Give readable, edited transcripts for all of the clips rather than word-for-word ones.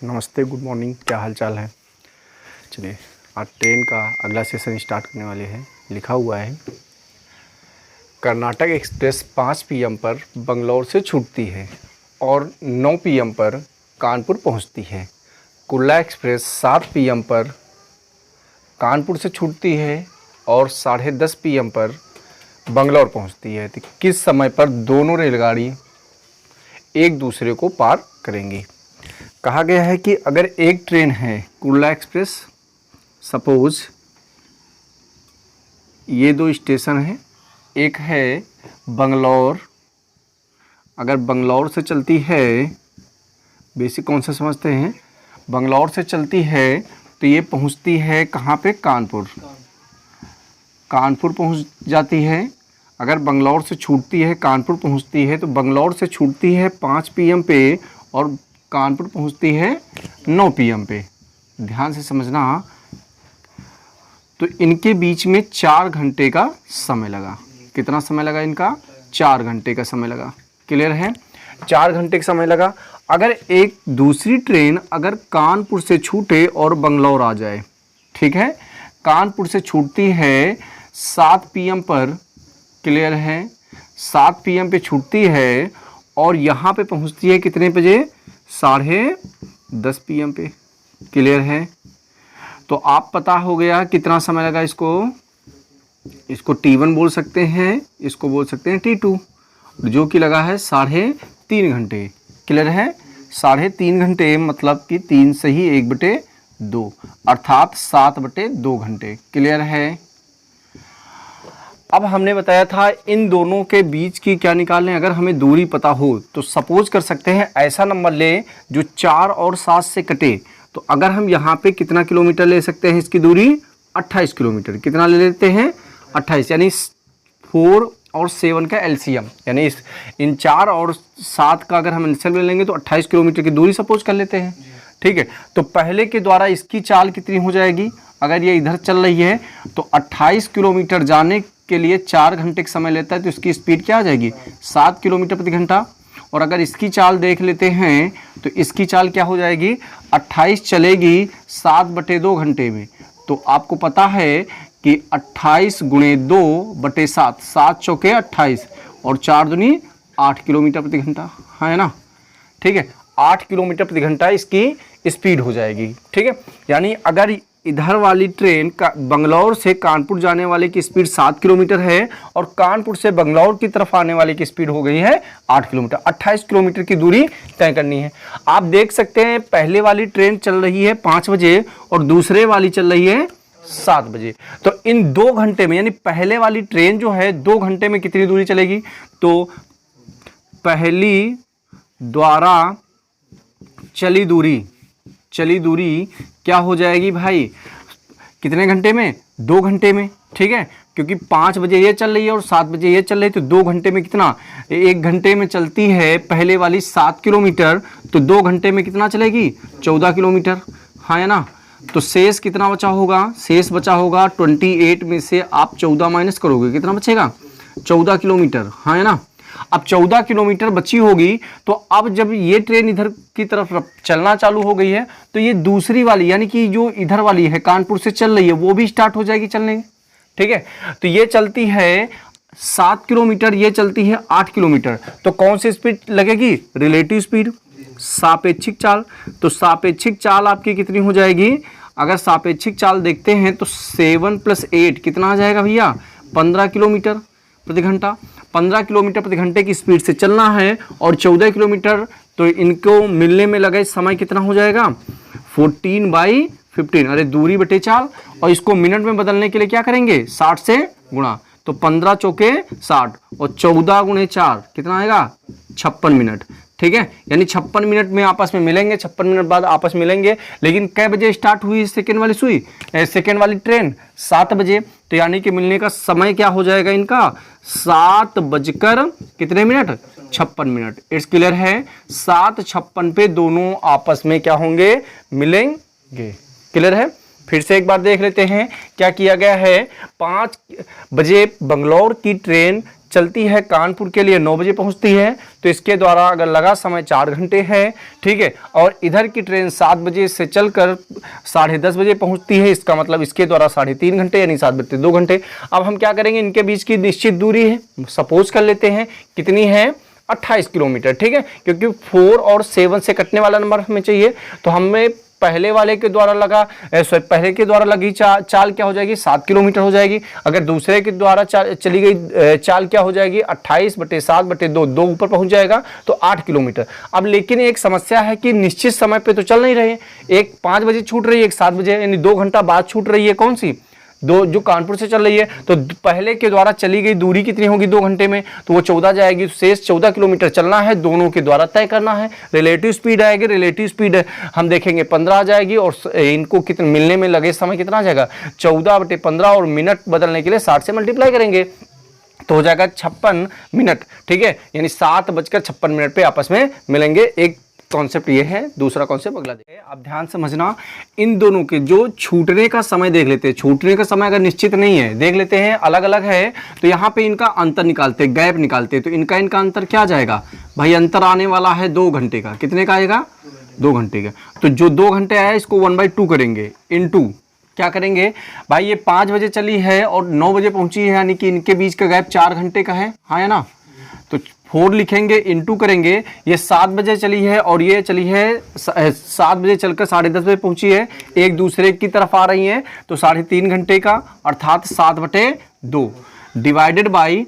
नमस्ते, good morning, क्या हाल चाल है। चलिए आज ट्रेन का अगला सेशन स्टार्ट करने वाले हैं। लिखा हुआ है कर्नाटक एक्सप्रेस 5 PM पर बंगलौर से छूटती है और 9 PM पर कानपुर पहुंचती है। कुर्ला एक्सप्रेस 7 PM पर कानपुर से छूटती है और 10:30 PM पर बंगलौर पहुंचती है। तो किस समय पर दोनों रेलगाड़ी एक दूसरे को पार करेंगी। कहा गया है कि अगर एक ट्रेन है कुर्ला एक्सप्रेस, सपोज ये दो स्टेशन हैं, एक है बंगलौर, अगर बंगलौर से चलती है, बेसिक कौन सा समझते हैं, बंगलौर से चलती है तो ये पहुंचती है कहाँ पे, कानपुर। कानपुर पहुंच जाती है। अगर बंगलौर से छूटती है कानपुर पहुंचती है तो बंगलौर से छूटती है 5 PM पे और कानपुर पहुंचती है 9 PM पे। ध्यान से समझना। तो इनके बीच में 4 घंटे का समय लगा। कितना समय लगा इनका? 4 घंटे का समय लगा। क्लियर है? 4 घंटे का समय लगा। अगर एक दूसरी ट्रेन अगर कानपुर से छूटे और बंगलौर आ जाए, ठीक है, कानपुर से छूटती है 7 PM पर, क्लियर है, 7 PM पे छूटती है और यहाँ पे पहुँचती है कितने बजे? 10:30 PM पे। क्लियर है? तो आप पता हो गया कितना समय लगा इसको। इसको T1 बोल सकते हैं, इसको बोल सकते हैं T2, जो कि लगा है 3.5 घंटे। क्लियर है? 3.5 घंटे मतलब कि 3 से ही 1/2 अर्थात 7/2 घंटे। क्लियर है? अब हमने बताया था इन दोनों के बीच की क्या निकालने। अगर हमें दूरी पता हो तो सपोज कर सकते हैं ऐसा नंबर ले जो 4 और 7 से कटे। तो अगर हम यहाँ पे कितना किलोमीटर ले सकते हैं, इसकी दूरी 28 किलोमीटर। कितना ले लेते हैं? 28, यानी 4 और 7 का LCM, यानी इन 4 और 7 का अगर हम LCM ले लेंगे तो 28 किलोमीटर की दूरी सपोज कर लेते हैं। ठीक है, तो पहले के द्वारा इसकी चाल कितनी हो जाएगी? अगर ये इधर चल रही है तो 28 किलोमीटर जाने के लिए 4 घंटे का समय लेता है, तो इसकी स्पीड क्या आ जाएगी? 7 किलोमीटर प्रति घंटा। और अगर इसकी चाल देख लेते हैं तो इसकी चाल क्या हो जाएगी? 28 चलेगी 7/2 घंटे में। तो आपको पता है कि 28 × 2/7, 7 चौके 28 और 4 दूनी 8 किलोमीटर प्रति घंटा, है ना। ठीक है, 8 किलोमीटर प्रति घंटा इसकी स्पीड हो जाएगी। ठीक है, यानी अगर इधर वाली ट्रेन का बंगलौर से कानपुर जाने वाले की स्पीड 7 किलोमीटर है और कानपुर से बंगलौर की तरफ आने वाले की स्पीड हो गई है 8 किलोमीटर, 28 किलोमीटर की दूरी तय करनी है। आप देख सकते हैं पहले वाली ट्रेन चल रही है 5 बजे और दूसरे वाली चल रही है 7 बजे। तो इन 2 घंटे में, यानी पहले वाली ट्रेन जो है 2 घंटे में कितनी दूरी चलेगी? तो पहली द्वारा चली दूरी क्या हो जाएगी भाई? कितने घंटे में? 2 घंटे में। ठीक है, क्योंकि 5 बजे ये चल रही है और 7 बजे ये चल रही है, तो 2 घंटे में कितना? 1 घंटे में चलती है पहले वाली 7 किलोमीटर, तो 2 घंटे में कितना चलेगी? 14 किलोमीटर, हाँ है ना। तो शेष कितना बचा होगा? शेष बचा होगा 28 में से आप 14 माइनस करोगे, कितना बचेगा? 14 किलोमीटर, हाँ है ना। अब 14 किलोमीटर बची होगी, तो अब जब ये ट्रेन इधर की तरफ चलना चालू हो गई है तो ये दूसरी वाली, यानी कि जो इधर वाली है कानपुर से चल रही है, वो भी स्टार्ट हो जाएगी चलने। ठीक है, तो ये चलती है 7 किलोमीटर, ये चलती है 8 किलोमीटर। तो कौन सी स्पीड लगेगी? रिलेटिव स्पीड, सापेक्षिक चाल। तो सापेक्षिक चाल आपकी कितनी हो जाएगी? अगर सापेक्षिक चाल देखते हैं तो 7 + 8 कितना आ जाएगा भैया? 15 किलोमीटर प्रति घंटा। 15 किलोमीटर प्रति घंटे की स्पीड से चलना है और 14 किलोमीटर, तो इनको मिलने में लगा समय कितना हो जाएगा? 14/15, अरे दूरी बटे चाल। और इसको मिनट में बदलने के लिए क्या करेंगे? 60 से गुणा, तो 15 चौके 60 और 14 × 4 कितना आएगा? 56 मिनट। ठीक है, यानी 56 मिनट में आपस में मिलेंगे, 56 मिनट बाद आपस में मिलेंगे। लेकिन कै बजे स्टार्ट हुई सेकेंड वाली सुई, सेकेंड वाली ट्रेन? 7 बजे। तो यानी कि मिलने का समय क्या हो जाएगा इनका? 7 बजकर कितने मिनट? 56 मिनट। इट्स क्लियर है? 7:56 पे दोनों आपस में क्या होंगे? मिलेंगे। क्लियर है? फिर से एक बार देख लेते हैं क्या किया गया है। 5 बजे बंगलौर की ट्रेन चलती है कानपुर के लिए 9 बजे पहुंचती है, तो इसके द्वारा अगर लगा समय 4 घंटे है, ठीक है। और इधर की ट्रेन 7 बजे से चलकर 10:30 बजे पहुंचती है, इसका मतलब इसके द्वारा 3.5 घंटे यानी 7 बजते 2 घंटे। अब हम क्या करेंगे, इनके बीच की निश्चित दूरी है, सपोज कर लेते हैं कितनी है, 28 किलोमीटर, ठीक है। क्योंकि 4 और 7 से कटने वाला नंबर हमें चाहिए, तो हमें पहले वाले के द्वारा पहले के द्वारा लगी चाल क्या हो जाएगी, 7 किलोमीटर हो जाएगी। अगर दूसरे के द्वारा चली गई चाल क्या हो जाएगी, 28/7/2, 2 ऊपर पहुंच जाएगा तो 8 किलोमीटर। अब लेकिन एक समस्या है कि निश्चित समय पे तो चल नहीं रहे, एक 5 बजे छूट रही है, एक 7 बजे, यानी 2 घंटा बाद छूट रही है। कौन सी, दो जो कानपुर से चल रही है। तो पहले के द्वारा चली गई दूरी कितनी होगी 2 घंटे में, तो वो 14 जाएगी। शेष 14 किलोमीटर चलना है, दोनों के द्वारा तय करना है। रिलेटिव स्पीड आएगी, रिलेटिव स्पीड हम देखेंगे 15 आ जाएगी, और इनको कितने मिलने में लगे समय कितना आ जाएगा, 14/15, और मिनट बदलने के लिए 60 से मल्टीप्लाई करेंगे तो हो जाएगा 56 मिनट, ठीक है। यानी 7:56 पे आपस में मिलेंगे। एक कॉन्सेप्ट ये है, दूसरा कॉन्सेप्ट अगला देखिए। आप ध्यान समझना, इन दोनों के जो छूटने का समय देख लेते हैं, छूटने का समय अगर निश्चित नहीं है, देख लेते हैं अलग अलग है, तो यहाँ पे इनका अंतर निकालते, गैप निकालते, तो इनका अंतर क्या जाएगा भाई, अंतर आने वाला है 2 घंटे का। कितने का आएगा, 2 घंटे का। तो जो 2 घंटे आया इसको 1/2 करेंगे, इनटू क्या करेंगे भाई, ये 5 बजे चली है और 9 बजे पहुंची है, यानी कि इनके बीच का गैप 4 घंटे का है, हाँ या ना। तो 4 लिखेंगे, इनटू करेंगे, ये 7 बजे चली है और ये चली है 7 बजे चलकर 10:30 बजे पहुंची है, एक दूसरे की तरफ आ रही हैं, तो 3.5 घंटे का, अर्थात 7/2 डिवाइडेड बाई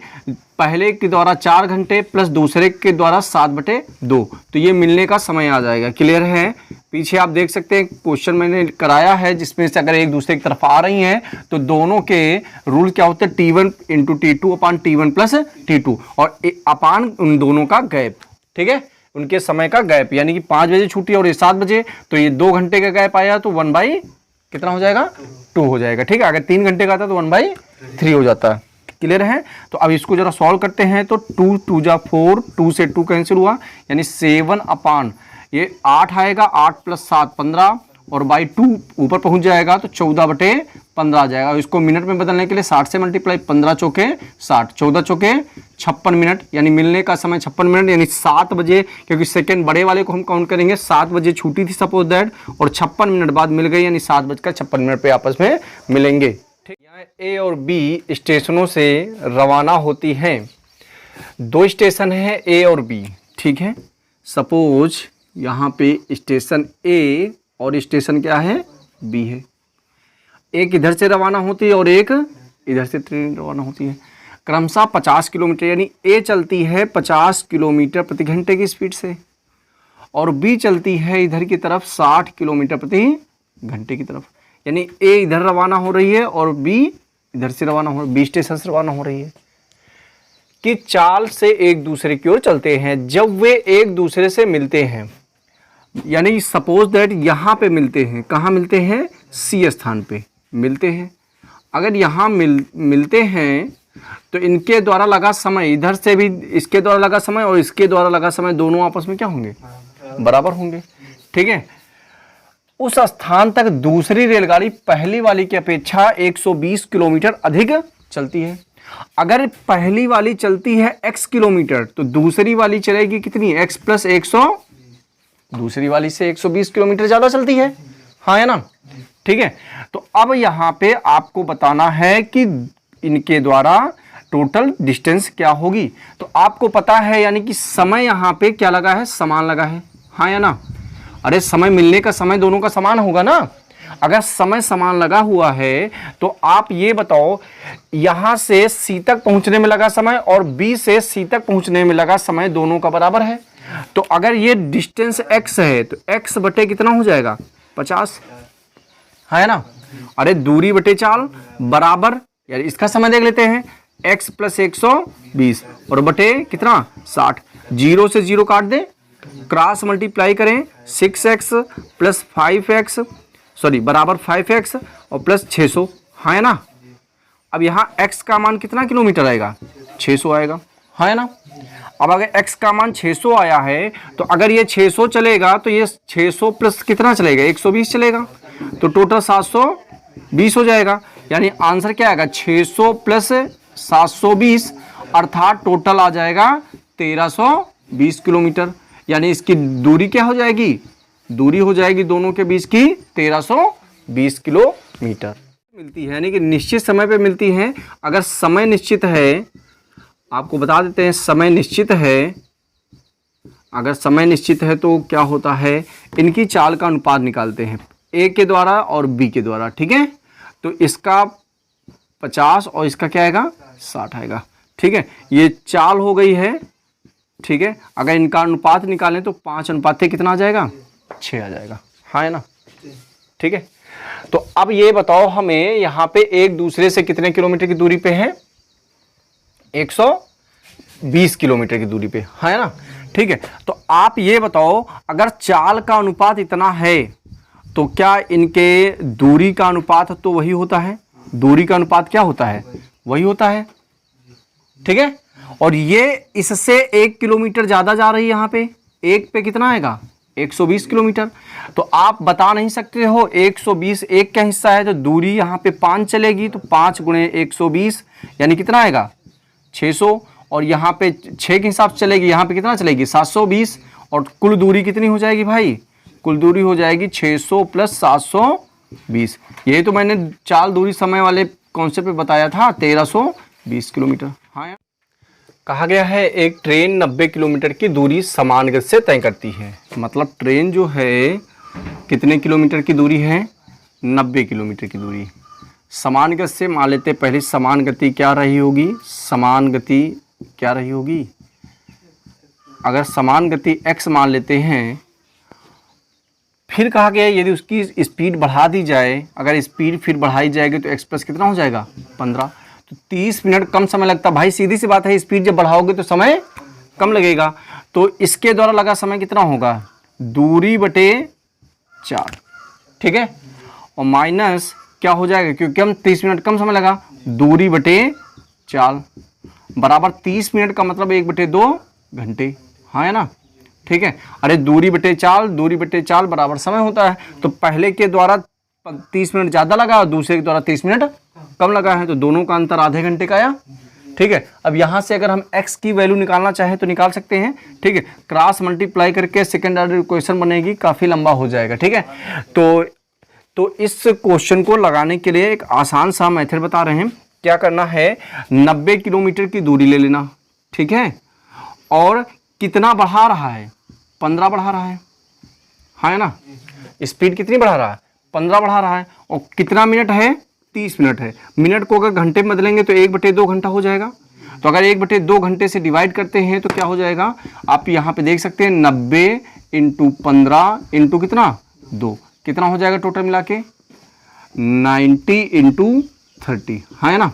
पहले के द्वारा 4 घंटे प्लस दूसरे के द्वारा 7/2, तो ये मिलने का समय आ जाएगा। क्लियर है। पीछे आप देख सकते हैं क्वेश्चन मैंने कराया है, जिसमें से अगर एक दूसरे की तरफ आ रही हैं तो दोनों के रूल क्या होते हैं, T1 × T2 अपान T1 + T2, और अपान उन दोनों का गैप, ठीक है, उनके समय का गैप। यानी कि 5 बजे छूटी और ये 7 बजे, तो ये 2 घंटे का गैप आया, तो 1/, कितना हो जाएगा, 2 हो जाएगा, ठीक है। अगर 3 घंटे का आता तो 1/3 हो जाता है। क्लियर है। तो अब इसको जरा सॉल्व करते हैं, तो 2 × 2 = 4, 2 से 2 कैंसिल हुआ, यानी 7 अपान ये 8 आएगा, 8 + 7 15, और बाई 2 ऊपर पहुंच जाएगा तो 14/15 आ जाएगा। इसको मिनट में बदलने के लिए 60 से मल्टीप्लाई, 15 चौके 60, 14 चौके 56 मिनट, यानी मिलने का समय 56 मिनट, यानी 7 बजे, क्योंकि सेकंड बड़े वाले को हम काउंट करेंगे, 7 बजे छूटी थी सपोज दैट, और 56 मिनट बाद मिल गई, यानी 7:56 पे आपस में मिलेंगे। ठीक, यहाँ ए और बी स्टेशनों से रवाना होती हैं। 2 स्टेशन है ए और बी, ठीक है। सपोज यहाँ पे स्टेशन ए और स्टेशन क्या है, बी है। एक इधर से रवाना होती है और एक इधर से ट्रेन रवाना होती है, क्रमशः 50 किलोमीटर, यानी ए चलती है 50 किलोमीटर प्रति घंटे की स्पीड से, और बी चलती है इधर की तरफ 60 किलोमीटर प्रति घंटे की तरफ। यानी ए इधर रवाना हो रही है और बी इधर से रवाना हो, बी स्टेशन से रवाना हो रही है। कि चाल से एक दूसरे की ओर चलते हैं। जब वे एक दूसरे से मिलते हैं, यानी सपोज दैट यहाँ पे मिलते हैं, कहाँ मिलते हैं, सी स्थान पे मिलते हैं। अगर यहाँ मिलते हैं तो इनके द्वारा लगा समय, इधर से भी इसके द्वारा लगा समय और इसके द्वारा लगा समय, दोनों आपस में क्या होंगे, बराबर होंगे, ठीक है। उस स्थान तक दूसरी रेलगाड़ी पहली वाली की अपेक्षा 120 किलोमीटर अधिक चलती है। अगर पहली वाली चलती है x किलोमीटर तो दूसरी वाली चलेगी कितनी, x + 100, दूसरी वाली से 120 किलोमीटर ज़्यादा चलती है, हाँ है ना, ठीक है। तो अब यहाँ पे आपको बताना है कि इनके द्वारा टोटल डिस्टेंस क्या होगी। तो आपको पता है, यानी कि समय यहाँ पे क्या लगा है, समान लगा है, हाँ या ना। अरे समय मिलने का समय दोनों का समान होगा ना। अगर समय समान लगा हुआ है तो आप ये बताओ, यहाँ से सी तक पहुँचने में लगा समय और बी से सी तक पहुँचने में लगा समय दोनों का बराबर है। तो अगर ये डिस्टेंस x है तो x बटे कितना हो जाएगा, 50, है ना। अरे दूरी बटे चाल बराबर, यार इसका समय देख लेते हैं, x + 120 और बटे कितना, 60, 0 से 0 काट दे, क्रॉस मल्टीप्लाई करें, 6x + 5x बराबर 5x और प्लस 600, है ना। अब यहाँ x का मान कितना किलोमीटर आएगा, 600 आएगा, है ना। अब अगर x का मान 600 आया है तो अगर ये 600 चलेगा तो ये 600 प्लस कितना चलेगा, 120 चलेगा, तो टोटल 720 हो जाएगा। यानी आंसर क्या आएगा, 600 + 720, अर्थात टोटल आ जाएगा 1320 किलोमीटर। यानी इसकी दूरी क्या हो जाएगी, दूरी हो जाएगी दोनों के बीच की 1320 किलोमीटर मिलती है, यानी कि निश्चित समय पे मिलती है। अगर समय निश्चित है, आपको बता देते हैं समय निश्चित है, अगर समय निश्चित है तो क्या होता है, इनकी चाल का अनुपात निकालते हैं ए के द्वारा और बी के द्वारा, ठीक है। तो इसका 50 और इसका क्या आएगा 60 आएगा, ठीक है। ये चाल हो गई है, ठीक है। अगर इनका अनुपात निकालें तो 5 अनुपात कितना आ जाएगा, 6 आ जाएगा, हाँ है ना, ठीक है। तो अब ये बताओ हमें यहाँ पे एक दूसरे से कितने किलोमीटर की दूरी पे है, 120 किलोमीटर की दूरी पे, है ना, ठीक है। तो आप ये बताओ अगर चाल का अनुपात इतना है तो क्या इनके दूरी का अनुपात तो वही होता है, दूरी का अनुपात क्या होता है, वही होता है, ठीक है। और ये इससे 1 किलोमीटर ज्यादा जा रही है, यहाँ पे एक पे कितना आएगा 120 किलोमीटर। तो आप बता नहीं सकते हो 120 एक का हिस्सा है तो दूरी यहाँ पे 5 चलेगी, तो 5 गुणे 120 यानी कितना आएगा 600, और यहाँ पे 6 के हिसाब से चलेगी, यहाँ पे कितना चलेगी 720, और कुल दूरी कितनी हो जाएगी भाई, कुल दूरी हो जाएगी 600 प्लस 720। यही तो मैंने चाल दूरी समय वाले कॉन्सेप्ट पे बताया था 1320 किलोमीटर। हाँ, कहा गया है एक ट्रेन 90 किलोमीटर की दूरी समान गति से तय करती है। मतलब ट्रेन जो है कितने किलोमीटर की दूरी है, 90 किलोमीटर की दूरी समान गति से। मान लेते पहले समान गति क्या रही होगी, समान गति क्या रही होगी, अगर समान गति x मान लेते हैं, फिर कहा गया यदि उसकी स्पीड बढ़ा दी जाए, अगर स्पीड फिर बढ़ाई जाएगी तो x प्लस कितना हो जाएगा 15, तो 30 मिनट कम समय लगता। भाई सीधी सी बात है, स्पीड जब बढ़ाओगे तो समय कम लगेगा, तो इसके द्वारा लगा समय कितना होगा, दूरी बटे 4, ठीक है, और माइनस क्या हो जाएगा, क्योंकि हम 30 मिनट कम समय लगा, दूरी बटे 4 बराबर 30 मिनट का मतलब 1/2 घंटे, हाँ है ना, ठीक है। अरे दूरी बटे 4, दूरी बटे 4 बराबर समय होता है, तो पहले के द्वारा 30 मिनट ज़्यादा लगा और दूसरे के द्वारा 30 मिनट कम लगा है, तो दोनों का अंतर आधे घंटे का आया, ठीक है। अब यहाँ से अगर हम x की वैल्यू निकालना चाहें तो निकाल सकते हैं, ठीक है। क्रॉस मल्टीप्लाई करके सेकेंड ऑर्डर इक्वेशन बनेगी, काफ़ी लंबा हो जाएगा, ठीक है। तो इस क्वेश्चन को लगाने के लिए एक आसान सा मेथड बता रहे हैं। क्या करना है, 90 किलोमीटर की दूरी ले लेना, ठीक है, और कितना बढ़ा रहा है, 15 बढ़ा रहा है, हाँ है ना, स्पीड कितनी बढ़ा रहा है 15 बढ़ा रहा है, और कितना मिनट है 30 मिनट है। मिनट को अगर घंटे में बदलेंगे तो 1/2 घंटा हो जाएगा। तो अगर 1/2 घंटे से डिवाइड करते हैं तो क्या हो जाएगा, आप यहाँ पे देख सकते हैं 90 × 15 × कितना 2, कितना हो जाएगा टोटल मिला के 90 × 30, हाँ है ना,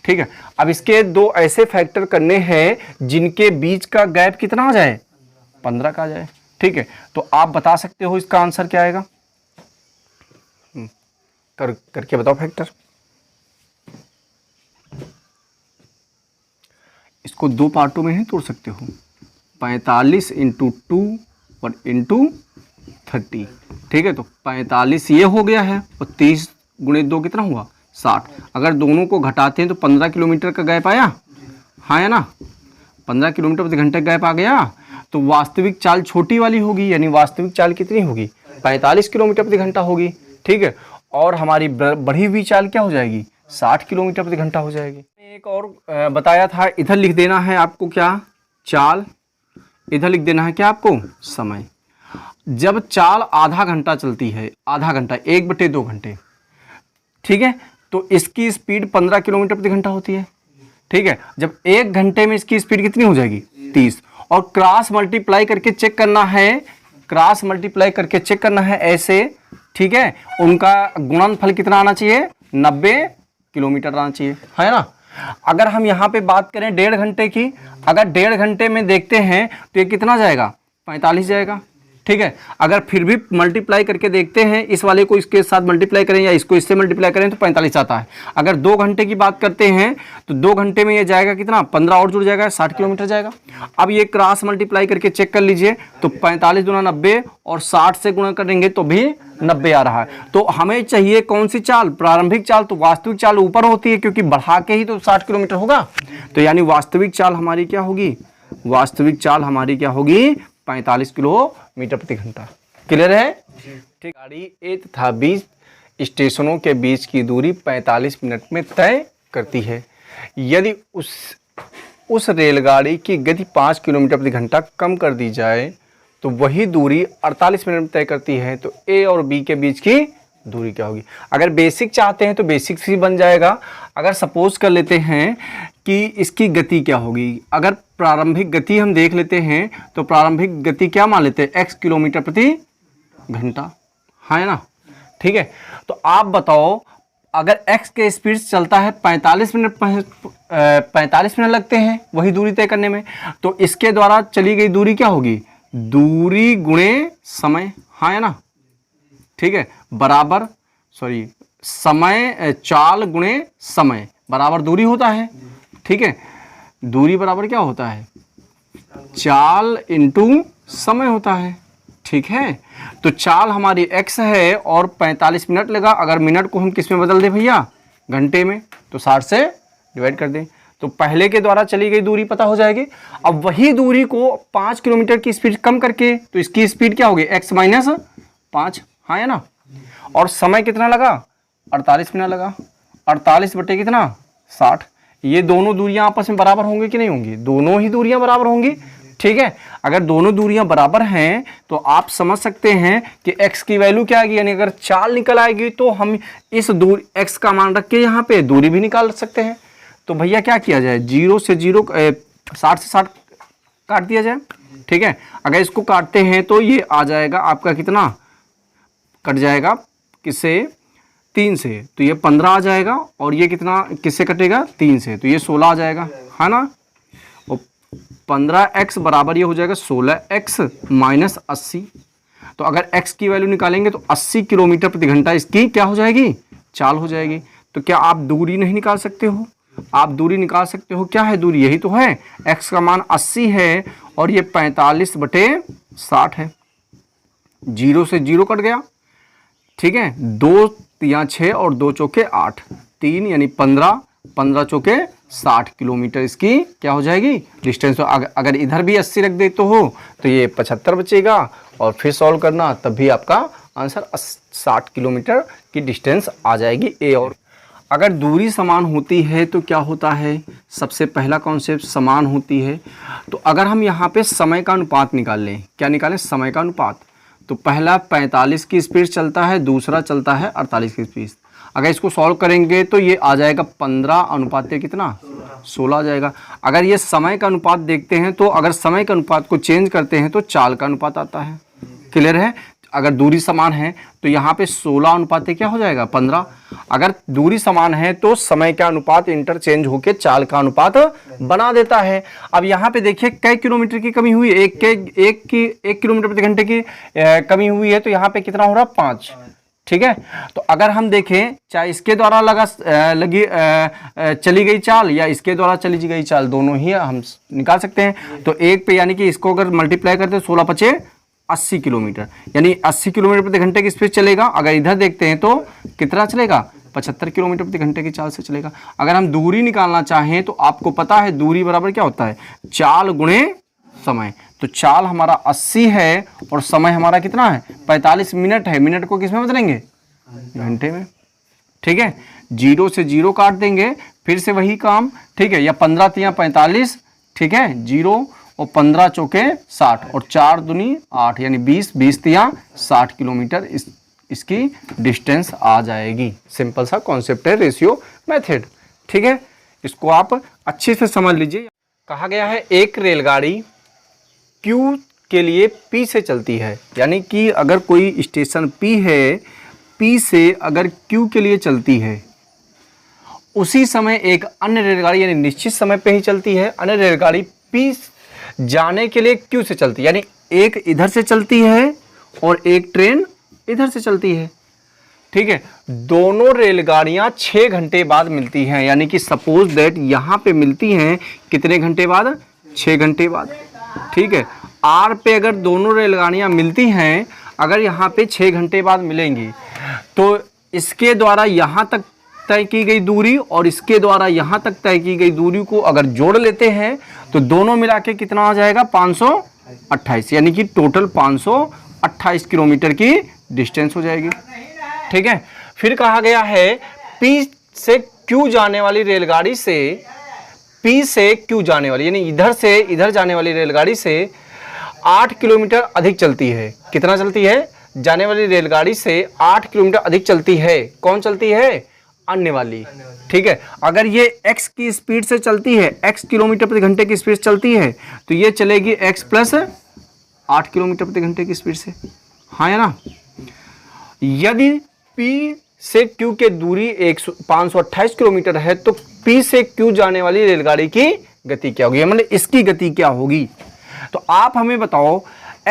ठीक है। अब इसके दो ऐसे फैक्टर करने हैं जिनके बीच का गैप कितना आ जाए 15 का आ जाए, ठीक है। तो आप बता सकते हो इसका आंसर क्या आएगा, करके बताओ फैक्टर। इसको 2 पार्टों में ही तोड़ सकते हो, 45 × 2 और × 30, ठीक है। तो 45 ये हो गया है और 30 × 2 कितना हुआ 60। अगर दोनों को घटाते हैं तो 15 किलोमीटर का गैप आया, हाँ है ना, 15 किलोमीटर प्रति घंटे गैप आ गया। तो वास्तविक चाल छोटी वाली होगी, यानी वास्तविक चाल कितनी होगी 45 किलोमीटर प्रति घंटा होगी, ठीक है। और हमारी बढ़ी हुई चाल क्या हो जाएगी 60 किलोमीटर प्रति घंटा हो जाएगी। एक और बताया था, इधर लिख देना है आपको क्या चाल, इधर लिख देना है क्या आपको समय। जब चाल आधा घंटा चलती है, आधा घंटा 1/2 घंटे, ठीक है, तो इसकी स्पीड 15 किलोमीटर प्रति घंटा होती है, ठीक है। जब 1 घंटे में इसकी स्पीड कितनी हो जाएगी 30, और क्रॉस मल्टीप्लाई करके चेक करना है, क्रॉस मल्टीप्लाई करके चेक करना है ऐसे, ठीक है। उनका गुणनफल कितना आना चाहिए 90 किलोमीटर आना चाहिए, है ना। अगर हम यहाँ पे बात करें 1.5 घंटे की, अगर 1.5 घंटे में देखते हैं तो ये कितना जाएगा 45 जाएगा, ठीक है। अगर फिर भी मल्टीप्लाई करके देखते हैं, इस वाले को इसके साथ मल्टीप्लाई करें या इसको इससे मल्टीप्लाई करें तो 45 आता है। अगर 2 घंटे की बात करते हैं तो 2 घंटे में ये जाएगा कितना, 15 और जुड़ जाएगा, 60 किलोमीटर जाएगा। अब ये क्रॉस मल्टीप्लाई करके चेक कर लीजिए तो 45 गुना 90 और 60 से गुणा करेंगे तो भी 90 आ रहा है। तो हमें चाहिए कौन सी चाल, प्रारंभिक चाल। तो वास्तविक चाल ऊपर होती है क्योंकि बढ़ा के ही तो 60 किलोमीटर होगा। तो यानी वास्तविक चाल हमारी क्या होगी, वास्तविक चाल हमारी क्या होगी, 45 किलोमीटर प्रति घंटा। क्लियर है? ठीक। गाड़ी ए तथा बी स्टेशनों के बीच की दूरी 45 मिनट में तय करती है। यदि उस रेलगाड़ी की गति 5 किलोमीटर प्रति घंटा कम कर दी जाए तो वही दूरी 48 मिनट में तय करती है। तो ए और बी के बीच की दूरी क्या होगी? अगर बेसिक चाहते हैं तो बेसिक ही बन जाएगा। अगर सपोज कर लेते हैं कि इसकी गति क्या होगी, अगर प्रारंभिक गति हम देख लेते हैं तो प्रारंभिक गति क्या मान लेते हैं, x किलोमीटर प्रति घंटा, है ना? ठीक है। तो आप बताओ अगर x के स्पीड से चलता है 45 मिनट लगते हैं वही दूरी तय करने में, तो इसके द्वारा चली गई दूरी क्या होगी, दूरी गुणे समय, है ना? ठीक है, बराबर समय, चाल गुणे समय बराबर दूरी होता है। ठीक है, दूरी बराबर क्या होता है, चाल इंटू समय होता है। ठीक है, तो चाल हमारी x है और 45 मिनट लगा। अगर मिनट को हम किस में बदल दें भैया, घंटे में, तो 60 से डिवाइड कर दें तो पहले के द्वारा चली गई दूरी पता हो जाएगी। अब वही दूरी को 5 किलोमीटर की स्पीड कम करके तो इसकी स्पीड क्या होगी, x माइनस 5, हाँ है ना? और समय कितना लगा, 48 मिनट लगा। 48 बटे कितना, 60। ये दोनों दूरियां आपस में बराबर होंगी कि नहीं होंगी, दोनों ही दूरियां बराबर होंगी। ठीक है, अगर दोनों दूरियां बराबर हैं तो आप समझ सकते हैं कि x की वैल्यू क्या आएगी, यानी अगर चाल निकल आएगी तो हम इस दूरी x का मान रख के यहाँ पे दूरी भी निकाल सकते हैं। तो भैया क्या किया जाए, 0 से 0 60 से 60 काट दिया जाए। ठीक है, अगर इसको काटते हैं तो ये आ जाएगा आपका कितना, कट जाएगा किससे, 3 से, तो ये 15 आ जाएगा। और ये कितना किससे कटेगा, 3 से, तो ये 16 आ जाएगा, है ना? और 15x बराबर ये हो जाएगा 16x माइनस 80। तो अगर x की वैल्यू निकालेंगे तो 80 किलोमीटर प्रति घंटा इसकी क्या हो जाएगी, चाल हो जाएगी। तो क्या आप दूरी नहीं निकाल सकते हो, आप दूरी निकाल सकते हो। क्या है दूरी, यही तो है, x का मान 80 है और ये 45 बटे 60 है। 0 से 0 कट गया। ठीक है, 2 या 6 और 2 चौके 8, 3 यानी 15, 15 चौके 60 किलोमीटर इसकी क्या हो जाएगी डिस्टेंस। तो अगर इधर भी 80 रख दे तो ये 75 बचेगा और फिर सॉल्व करना, तब भी आपका आंसर 60 किलोमीटर की डिस्टेंस आ जाएगी ए। और अगर दूरी समान होती है तो क्या होता है, सबसे पहला कॉन्सेप्ट समान होती है। तो अगर हम यहाँ पे समय का अनुपात निकाल लें, क्या निकालें, समय का अनुपात, तो पहला 45 की स्पीड चलता है, दूसरा चलता है 48 की स्पीड। अगर इसको सॉल्व करेंगे तो ये आ जाएगा 15 अनुपात कितना, 16 आ जाएगा। अगर ये समय का अनुपात देखते हैं तो अगर समय के अनुपात को चेंज करते हैं तो चाल का अनुपात आता है। क्लियर है? अगर दूरी समान है तो यहाँ पे 16 अनुपात क्या हो जाएगा, 15। अगर दूरी समान है तो समय का अनुपात इंटरचेंज होकर चाल का अनुपात बना देता है। अब यहाँ पे देखिए कई किलोमीटर की कमी हुई, एक किलोमीटर प्रति घंटे की कमी हुई है, तो यहाँ पे कितना हो रहा, 5। ठीक है, तो अगर हम देखें चाहे इसके द्वारा चली गई चाल या इसके द्वारा चली गई चाल, दोनों ही हम निकाल सकते हैं। तो एक पे यानी कि इसको अगर मल्टीप्लाई करते हैं 16 पचे 80 किलोमीटर, यानी 80 किलोमीटर प्रति घंटे की स्पीड चलेगा। अगर इधर देखते हैं तो कितना चलेगा, 75 किलोमीटर प्रति घंटे की चाल से चलेगा। अगर हम दूरी निकालना चाहें तो आपको पता है दूरी बराबर क्या होता है, चाल गुणे समय। तो चाल हमारा 80 है और समय हमारा कितना है, 45 मिनट है। मिनट को किस में बदलेंगे, घंटे में। ठीक है, 0 से 0 काट देंगे, फिर से वही काम। ठीक है, या 15 तिया 45, ठीक है, 0 और 15 चौके 60 और 4 दूनी 8 यानी 20, 20 तिया 60 किलोमीटर इसकी डिस्टेंस आ जाएगी। सिंपल सा कॉन्सेप्ट है रेशियो मेथड। ठीक है, इसको आप अच्छे से समझ लीजिए। कहा गया है एक रेलगाड़ी Q के लिए P से चलती है, यानी कि अगर कोई स्टेशन P है, P से अगर Q के लिए चलती है, उसी समय एक अन्य रेलगाड़ी यानी निश्चित समय पे ही चलती है, अन्य रेलगाड़ी P जाने के लिए Q से चलती है, यानी एक इधर से चलती है और एक ट्रेन इधर से चलती है। ठीक है, दोनों रेलगाड़ियां 6 घंटे बाद मिलती हैं, यानी कि सपोज दैट यहां पे मिलती हैं कितने घंटे बाद? 6 घंटे बाद। ठीक है, आर पे अगर दोनों रेलगाड़ियां मिलती हैं, अगर यहाँ पे 6 घंटे बाद मिलेंगी, तो इसके द्वारा यहाँ तक तय की गई दूरी और इसके द्वारा यहाँ तक तय की गई दूरी को अगर जोड़ लेते हैं तो दोनों मिला के कितना आ जाएगा? 528, यानी कि टोटल 528 किलोमीटर की डिस्टेंस हो जाएगी। ठीक है, फिर कहा गया है पी से क्यू जाने वाली रेलगाड़ी से, पी से क्यू जाने वाली यानी इधर से इधर जाने वाली रेलगाड़ी से 8 किलोमीटर अधिक चलती है। कितना चलती है? जाने वाली रेलगाड़ी से 8 किलोमीटर अधिक चलती है। कौन चलती है? आने वाली। ठीक है, अगर ये x की स्पीड से चलती है, x किलोमीटर प्रति घंटे की स्पीड से चलती है, तो ये चलेगी x प्लस 8 किलोमीटर प्रति घंटे की स्पीड से। हाँ है ना? यदि P से Q के दूरी 528 किलोमीटर है तो P से Q जाने वाली रेलगाड़ी की गति क्या होगी, मतलब इसकी गति क्या होगी? तो आप हमें बताओ,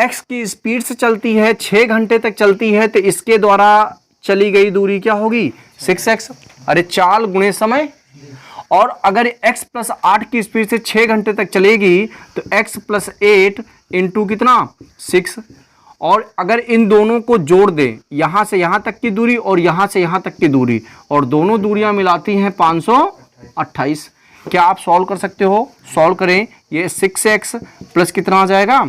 x की स्पीड से चलती है, 6 घंटे तक चलती है, तो इसके द्वारा चली गई दूरी क्या होगी? 6x। अरे चाल गुणे समय। और अगर x प्लस 8 की स्पीड से 6 घंटे तक चलेगी तो x प्लस 8 इंटू कितना? 6। और अगर इन दोनों को जोड़ दें, यहां से यहां तक की दूरी और यहां से यहां तक की दूरी, और दोनों दूरियां मिलाती हैं 528। क्या आप सॉल्व कर सकते हो? सॉल्व करें। ये 6x प्लस कितना आ जाएगा?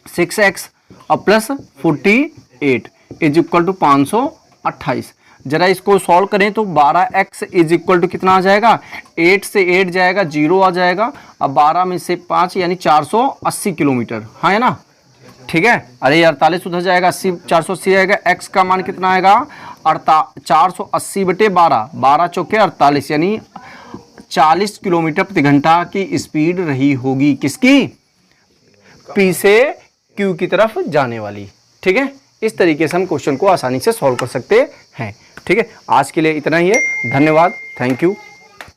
6x और प्लस 48 इज इक्वल टू 528। जरा इसको सॉल्व करें तो 12x इज इक्वल टू कितना आ जाएगा? 8 से 8 जाएगा, 0 आ जाएगा, अब 12 में से 5 यानी 480 किलोमीटर। हाँ है ना? ठीक है, अरे 48 उधर जाएगा, 80 480 आएगा, x का मान कितना आएगा? 480 बटे 12, 12 चौके 48, यानी 40 किलोमीटर प्रति घंटा की स्पीड रही होगी। किसकी? P से Q की तरफ जाने वाली। ठीक है, इस तरीके से हम क्वेश्चन को आसानी से सॉल्व कर सकते हैं। ठीक है, आज के लिए इतना ही है। धन्यवाद, थैंक यू।